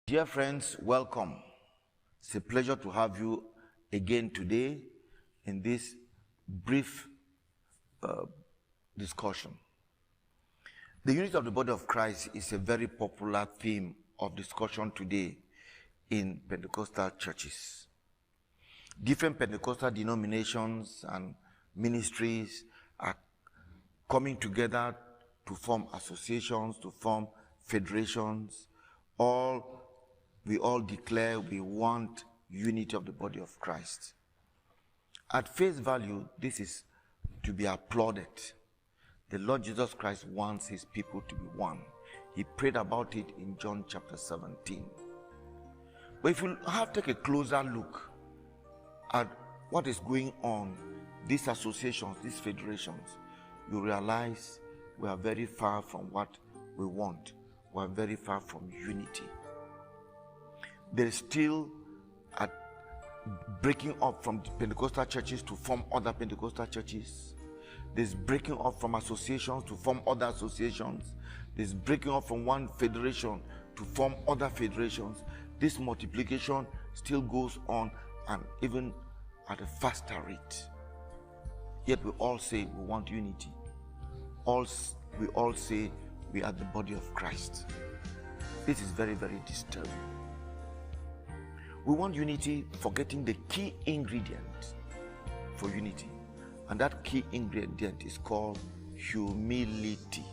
Dear friends, welcome. It's a pleasure to have you again today in this brief discussion. The unity of the body of Christ is a very popular theme of discussion today in Pentecostal churches. Different Pentecostal denominations and ministries are coming together to form associations, to form federations. We all declare we want unity of the body of Christ. At face value, this is to be applauded. The Lord Jesus Christ wants his people to be one. He prayed about it in John chapter 17. But if you take a closer look at what is going on, these associations, these federations, you realize we are very far from what we want. We are very far from unity. There is still a breaking up from Pentecostal churches to form other Pentecostal churches. There's breaking up from associations to form other associations. There's breaking up from one federation to form other federations. This multiplication still goes on, and even at a faster rate. Yet we all say we want unity. We all say we are the body of Christ. This is very, very disturbing. We want unity, forgetting the key ingredient for unity. And that key ingredient is called humility.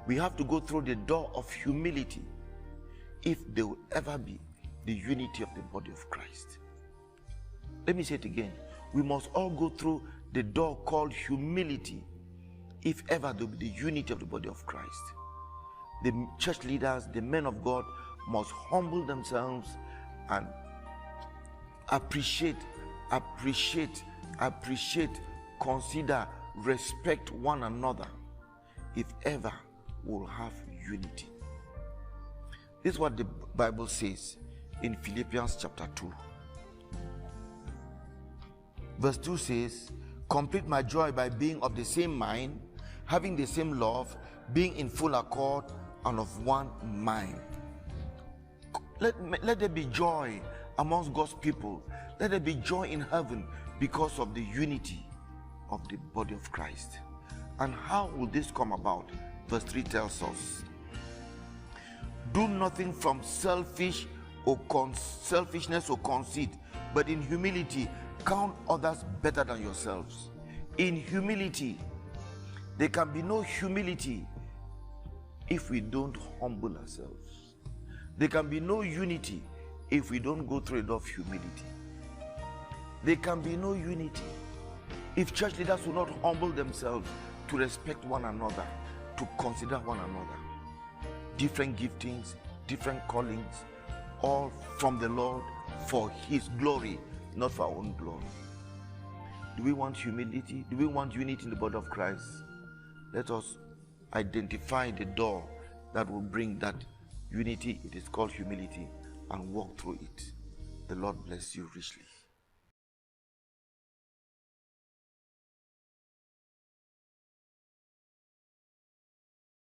We have to go through the door of humility if there will ever be the unity of the body of Christ. Let me say it again. We must all go through the door called humility if ever there will be the unity of the body of Christ. The church leaders, the men of God, must humble themselves and appreciate, consider, respect one another if ever we'll have unity. This is what the Bible says in Philippians chapter 2. Verse 2 says, complete my joy by being of the same mind, having the same love, being in full accord and of one mind. Let there be joy amongst God's people. Let there be joy in heaven because of the unity of the body of Christ. And how will this come about? Verse 3 tells us, do nothing from selfishness or conceit, but in humility count others better than yourselves. In humility. There can be no humility if we don't humble ourselves. There can be no unity if we don't go through a door of humility. There can be no unity if church leaders will not humble themselves to respect one another, to consider one another. Different giftings, different callings, all from the Lord for his glory, not for our own glory. Do we want humility? Do we want unity in the body of Christ? Let us identify the door that will bring that unity. It is called humility, and walk through it. The Lord bless you richly.